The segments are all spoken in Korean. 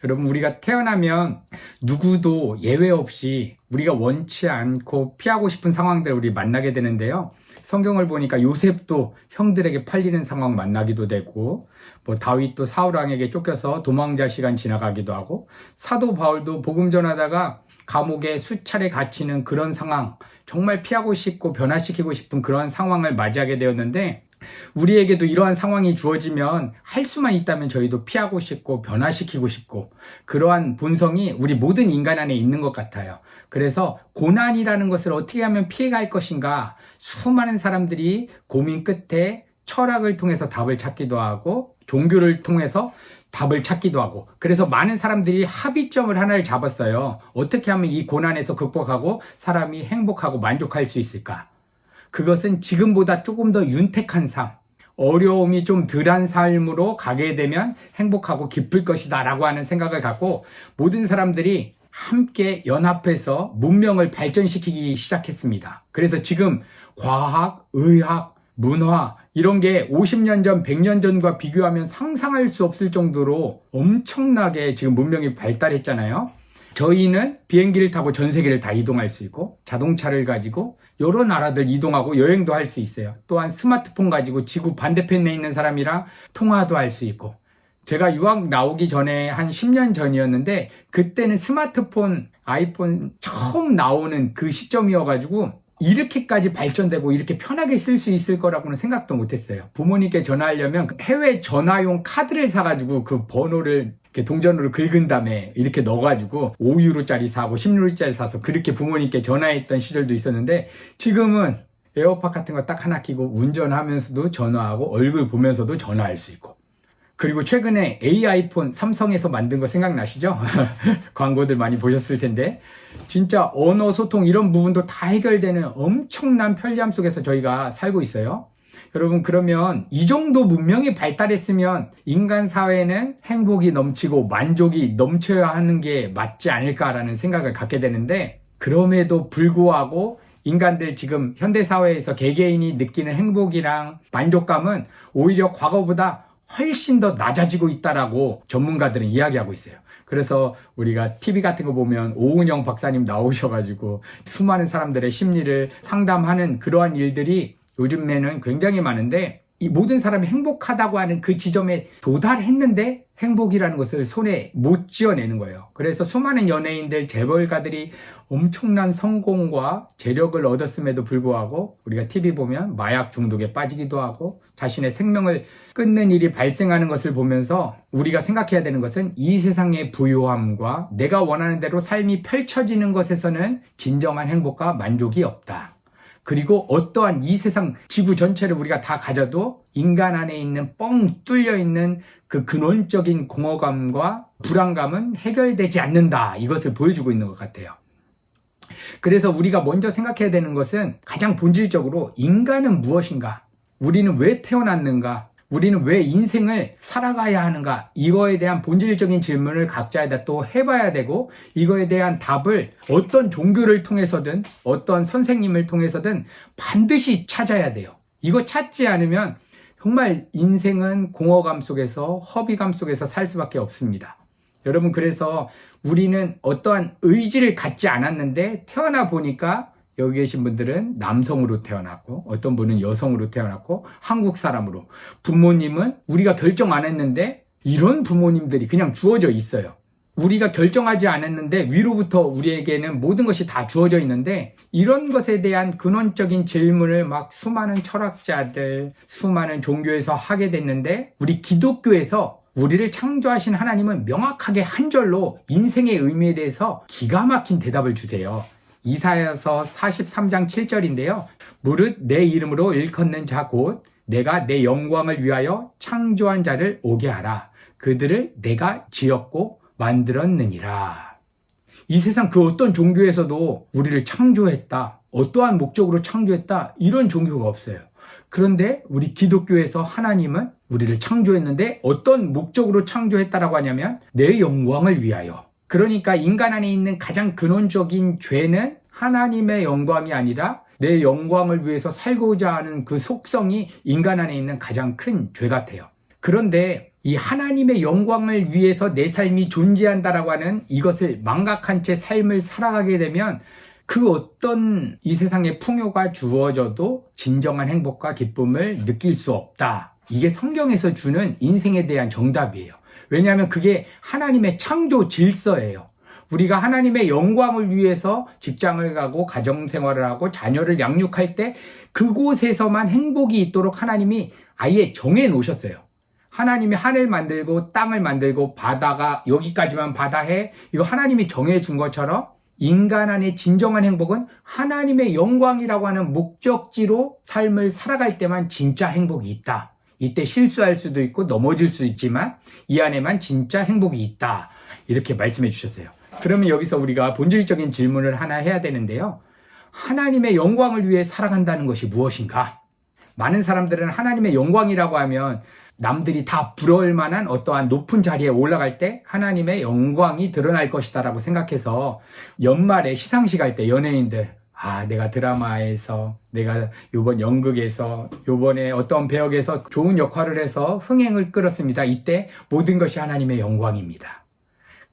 그럼 우리가 태어나면 누구도 예외 없이 우리가 원치 않고 피하고 싶은 상황들을 우리 만나게 되는데요. 성경을 보니까 요셉도 형들에게 팔리는 상황 만나기도 되고, 다윗도 사울왕에게 쫓겨서 도망자 시간 지나가기도 하고, 사도 바울도 복음 전하다가 감옥에 수차례 갇히는 그런 상황, 정말 피하고 싶고 변화시키고 싶은 그런 상황을 맞이하게 되었는데, 우리에게도 이러한 상황이 주어지면 할 수만 있다면 저희도 피하고 싶고 변화시키고 싶고, 그러한 본성이 우리 모든 인간 안에 있는 것 같아요. 그래서 고난이라는 것을 어떻게 하면 피해갈 것인가, 수많은 사람들이 고민 끝에 철학을 통해서 답을 찾기도 하고 종교를 통해서 답을 찾기도 하고, 그래서 많은 사람들이 합의점을 하나를 잡았어요. 어떻게 하면 이 고난에서 극복하고 사람이 행복하고 만족할 수 있을까? 그것은 지금보다 조금 더 윤택한 삶, 어려움이 좀 덜한 삶으로 가게 되면 행복하고 기쁠 것이다 라고 하는 생각을 갖고 모든 사람들이 함께 연합해서 문명을 발전시키기 시작했습니다. 그래서 지금 과학, 의학, 문화 이런 게 50년 전, 100년 전과 비교하면 상상할 수 없을 정도로 엄청나게 지금 문명이 발달했잖아요. 저희는 비행기를 타고 전 세계를 다 이동할 수 있고, 자동차를 가지고 여러 나라들 이동하고 여행도 할 수 있어요. 또한 스마트폰 가지고 지구 반대편에 있는 사람이랑 통화도 할 수 있고, 제가 유학 나오기 전에 한 10년 전이었는데 그때는 스마트폰, 아이폰 처음 나오는 그 시점이어가지고 이렇게까지 발전되고 이렇게 편하게 쓸 수 있을 거라고는 생각도 못했어요. 부모님께 전화하려면 해외 전화용 카드를 사가지고 그 번호를 이렇게 동전으로 긁은 다음에 이렇게 넣어가지고 5유로짜리 사고 10유로짜리 사서 그렇게 부모님께 전화했던 시절도 있었는데, 지금은 에어팟 같은 거 딱 하나 끼고 운전하면서도 전화하고 얼굴 보면서도 전화할 수 있고, 그리고 최근에 AI폰 삼성에서 만든 거 생각나시죠? 광고들 많이 보셨을 텐데, 진짜 언어 소통 이런 부분도 다 해결되는 엄청난 편리함 속에서 저희가 살고 있어요. 여러분, 그러면 이 정도 문명이 발달했으면 인간 사회는 행복이 넘치고 만족이 넘쳐야 하는 게 맞지 않을까라는 생각을 갖게 되는데, 그럼에도 불구하고 인간들 지금 현대사회에서 개개인이 느끼는 행복이랑 만족감은 오히려 과거보다 훨씬 더 낮아지고 있다라고 전문가들은 이야기하고 있어요. 그래서 우리가 TV 같은 거 보면 오은영 박사님 나오셔가지고 수많은 사람들의 심리를 상담하는 그러한 일들이 요즘에는 굉장히 많은데, 이 모든 사람이 행복하다고 하는 그 지점에 도달했는데 행복이라는 것을 손에 못 쥐어내는 거예요. 그래서 수많은 연예인들, 재벌가들이 엄청난 성공과 재력을 얻었음에도 불구하고 우리가 TV 보면 마약 중독에 빠지기도 하고 자신의 생명을 끊는 일이 발생하는 것을 보면서 우리가 생각해야 되는 것은, 이 세상의 부요함과 내가 원하는 대로 삶이 펼쳐지는 것에서는 진정한 행복과 만족이 없다. 그리고 어떠한 이 세상 지구 전체를 우리가 다 가져도 인간 안에 있는 뻥 뚫려 있는 그 근원적인 공허감과 불안감은 해결되지 않는다, 이것을 보여주고 있는 것 같아요. 그래서 우리가 먼저 생각해야 되는 것은, 가장 본질적으로 인간은 무엇인가? 우리는 왜 태어났는가? 우리는 왜 인생을 살아가야 하는가? 이거에 대한 본질적인 질문을 각자에다 또 해봐야 되고, 이거에 대한 답을 어떤 종교를 통해서든 어떤 선생님을 통해서든 반드시 찾아야 돼요. 이거 찾지 않으면 정말 인생은 공허감 속에서, 허비감 속에서 살 수밖에 없습니다. 여러분, 그래서 우리는 어떠한 의지를 갖지 않았는데 태어나 보니까 여기 계신 분들은 남성으로 태어났고, 어떤 분은 여성으로 태어났고, 한국 사람으로, 부모님은 우리가 결정 안 했는데 이런 부모님들이 그냥 주어져 있어요. 우리가 결정하지 않았는데 위로부터 우리에게는 모든 것이 다 주어져 있는데, 이런 것에 대한 근원적인 질문을 막 수많은 철학자들, 수많은 종교에서 하게 됐는데, 우리 기독교에서 우리를 창조하신 하나님은 명확하게 한 절로 인생의 의미에 대해서 기가 막힌 대답을 주세요. 이사야서 43장 7절인데요. 무릇 내 이름으로 일컫는 자 곧 내가 내 영광을 위하여 창조한 자를 오게 하라. 그들을 내가 지었고 만들었느니라. 이 세상 그 어떤 종교에서도 우리를 창조했다, 어떠한 목적으로 창조했다, 이런 종교가 없어요. 그런데 우리 기독교에서 하나님은 우리를 창조했는데 어떤 목적으로 창조했다라고 하냐면 내 영광을 위하여. 그러니까 인간 안에 있는 가장 근원적인 죄는 하나님의 영광이 아니라 내 영광을 위해서 살고자 하는 그 속성이 인간 안에 있는 가장 큰 죄 같아요. 그런데 이 하나님의 영광을 위해서 내 삶이 존재한다라고 하는 이것을 망각한 채 삶을 살아가게 되면 그 어떤 이 세상의 풍요가 주어져도 진정한 행복과 기쁨을 느낄 수 없다. 이게 성경에서 주는 인생에 대한 정답이에요. 왜냐하면 그게 하나님의 창조 질서예요. 우리가 하나님의 영광을 위해서 직장을 가고 가정생활을 하고 자녀를 양육할 때 그곳에서만 행복이 있도록 하나님이 아예 정해 놓으셨어요. 하나님이 하늘 만들고 땅을 만들고 바다가 여기까지만 바다해, 이거 하나님이 정해 준 것처럼 인간 안의 진정한 행복은 하나님의 영광이라고 하는 목적지로 삶을 살아갈 때만 진짜 행복이 있다. 이때 실수할 수도 있고 넘어질 수 있지만 이 안에만 진짜 행복이 있다. 이렇게 말씀해 주셨어요. 그러면 여기서 우리가 본질적인 질문을 하나 해야 되는데요. 하나님의 영광을 위해 살아간다는 것이 무엇인가? 많은 사람들은 하나님의 영광이라고 하면 남들이 다 부러울 만한 어떠한 높은 자리에 올라갈 때 하나님의 영광이 드러날 것이다 라고 생각해서 연말에 시상식 할 때 연예인들, 내가 드라마에서, 내가 요번 연극에서, 요번에 어떤 배역에서 좋은 역할을 해서 흥행을 끌었습니다. 이때 모든 것이 하나님의 영광입니다.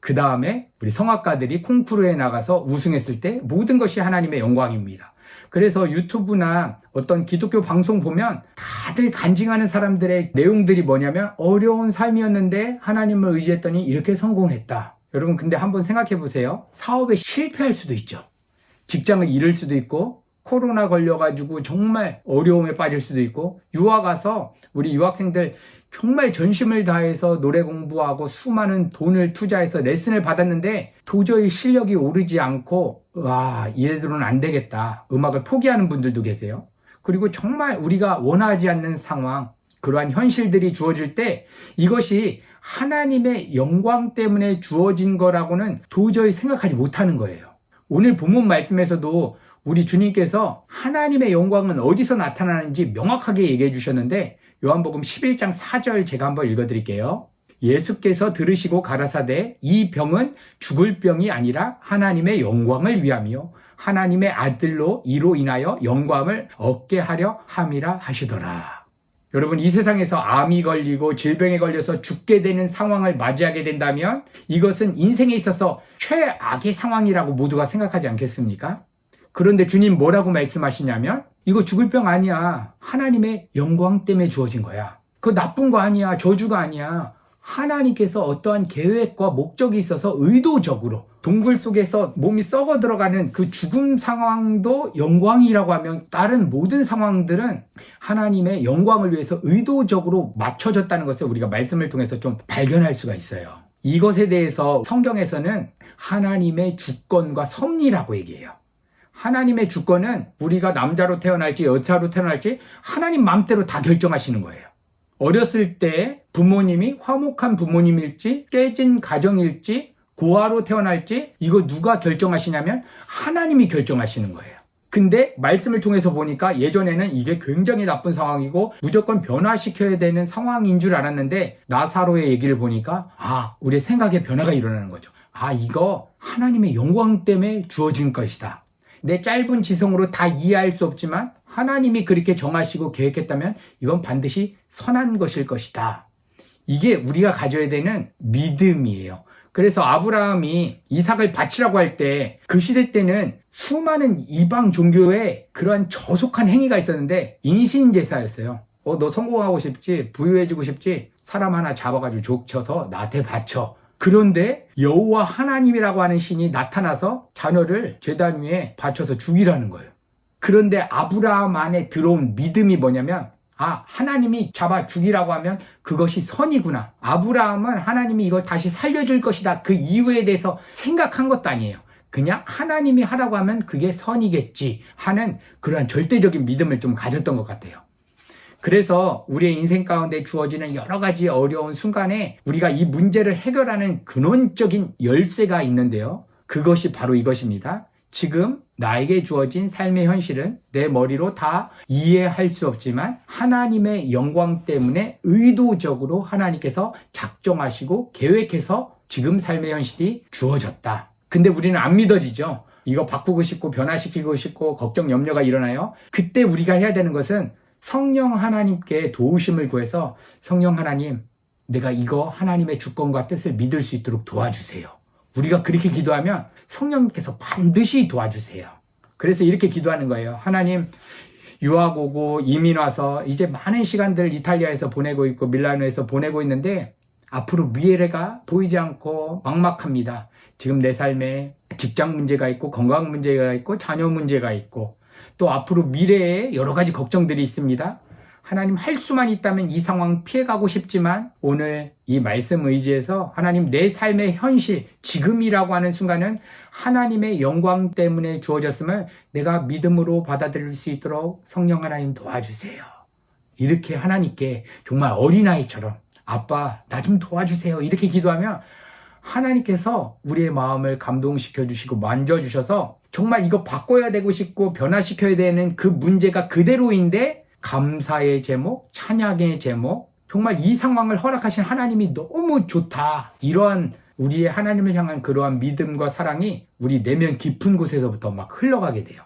그 다음에 우리 성악가들이 콩쿠르에 나가서 우승했을 때 모든 것이 하나님의 영광입니다. 그래서 유튜브나 어떤 기독교 방송 보면 다들 간증하는 사람들의 내용들이 뭐냐면 어려운 삶이었는데 하나님을 의지했더니 이렇게 성공했다. 여러분 근데 한번 생각해 보세요. 사업에 실패할 수도 있죠. 직장을 잃을 수도 있고 코로나 걸려가지고 정말 어려움에 빠질 수도 있고 유학 가서 우리 유학생들 정말 전심을 다해서 노래 공부하고 수많은 돈을 투자해서 레슨을 받았는데 도저히 실력이 오르지 않고 얘들은 안 되겠다. 음악을 포기하는 분들도 계세요. 그리고 정말 우리가 원하지 않는 상황, 그러한 현실들이 주어질 때 이것이 하나님의 영광 때문에 주어진 거라고는 도저히 생각하지 못하는 거예요. 오늘 본문 말씀에서도 우리 주님께서 하나님의 영광은 어디서 나타나는지 명확하게 얘기해 주셨는데 요한복음 11장 4절 제가 한번 읽어드릴게요. 예수께서 들으시고 가라사대 이 병은 죽을 병이 아니라 하나님의 영광을 위함이요 하나님의 아들로 이로 인하여 영광을 얻게 하려 함이라 하시더라. 여러분 이 세상에서 암이 걸리고 질병에 걸려서 죽게 되는 상황을 맞이하게 된다면 이것은 인생에 있어서 최악의 상황이라고 모두가 생각하지 않겠습니까? 그런데 주님 뭐라고 말씀하시냐면 이거 죽을 병 아니야. 하나님의 영광 때문에 주어진 거야. 그거 나쁜 거 아니야. 저주가 아니야. 하나님께서 어떠한 계획과 목적이 있어서 의도적으로 동굴 속에서 몸이 썩어 들어가는 그 죽음 상황도 영광이라고 하면 다른 모든 상황들은 하나님의 영광을 위해서 의도적으로 맞춰졌다는 것을 우리가 말씀을 통해서 좀 발견할 수가 있어요. 이것에 대해서 성경에서는 하나님의 주권과 섭리라고 얘기해요. 하나님의 주권은 우리가 남자로 태어날지 여자로 태어날지 하나님 마음대로 다 결정하시는 거예요. 어렸을 때 부모님이 화목한 부모님일지 깨진 가정일지 고아로 태어날지 이거 누가 결정하시냐면 하나님이 결정하시는 거예요. 근데 말씀을 통해서 보니까 예전에는 이게 굉장히 나쁜 상황이고 무조건 변화시켜야 되는 상황인 줄 알았는데 나사로의 얘기를 보니까 우리의 생각에 변화가 일어나는 거죠. 이거 하나님의 영광 때문에 주어진 것이다. 내 짧은 지성으로 다 이해할 수 없지만 하나님이 그렇게 정하시고 계획했다면 이건 반드시 선한 것일 것이다. 이게 우리가 가져야 되는 믿음이에요. 그래서 아브라함이 이삭을 바치라고 할 때 그 시대 때는 수많은 이방 종교에 그러한 저속한 행위가 있었는데 인신제사였어요. 너 성공하고 싶지? 부유해지고 싶지? 사람 하나 잡아가지고 족쳐서 나한테 바쳐. 그런데 여호와 하나님이라고 하는 신이 나타나서 자녀를 제단 위에 바쳐서 죽이라는 거예요. 그런데 아브라함 안에 들어온 믿음이 뭐냐면 하나님이 잡아 죽이라고 하면 그것이 선이구나. 아브라함은 하나님이 이걸 다시 살려줄 것이다. 그 이유에 대해서 생각한 것도 아니에요. 그냥 하나님이 하라고 하면 그게 선이겠지 하는 그러한 절대적인 믿음을 좀 가졌던 것 같아요. 그래서 우리의 인생 가운데 주어지는 여러 가지 어려운 순간에 우리가 이 문제를 해결하는 근원적인 열쇠가 있는데요. 그것이 바로 이것입니다. 지금 나에게 주어진 삶의 현실은 내 머리로 다 이해할 수 없지만 하나님의 영광 때문에 의도적으로 하나님께서 작정하시고 계획해서 지금 삶의 현실이 주어졌다. 근데 우리는 안 믿어지죠. 이거 바꾸고 싶고 변화시키고 싶고 걱정 염려가 일어나요. 그때 우리가 해야 되는 것은 성령 하나님께 도우심을 구해서 성령 하나님, 내가 이거 하나님의 주권과 뜻을 믿을 수 있도록 도와주세요. 우리가 그렇게 기도하면 성령님께서 반드시 도와주세요. 그래서 이렇게 기도하는 거예요. 하나님, 유학 오고 이민 와서 이제 많은 시간들을 이탈리아에서 보내고 있고 밀라노에서 보내고 있는데 앞으로 미래가 보이지 않고 막막합니다. 지금 내 삶에 직장 문제가 있고 건강 문제가 있고 자녀 문제가 있고 또 앞으로 미래에 여러 가지 걱정들이 있습니다. 하나님, 할 수만 있다면 이 상황 피해가고 싶지만 오늘 이 말씀 의지해서 하나님, 내 삶의 현실, 지금이라고 하는 순간은 하나님의 영광 때문에 주어졌음을 내가 믿음으로 받아들일 수 있도록 성령 하나님 도와주세요. 이렇게 하나님께 정말 어린아이처럼 아빠, 나 좀 도와주세요. 이렇게 기도하면 하나님께서 우리의 마음을 감동시켜 주시고 만져주셔서 정말 이거 바꿔야 되고 싶고 변화시켜야 되는 그 문제가 그대로인데 감사의 제목, 찬양의 제목, 정말 이 상황을 허락하신 하나님이 너무 좋다. 이러한 우리의 하나님을 향한 그러한 믿음과 사랑이 우리 내면 깊은 곳에서부터 막 흘러가게 돼요.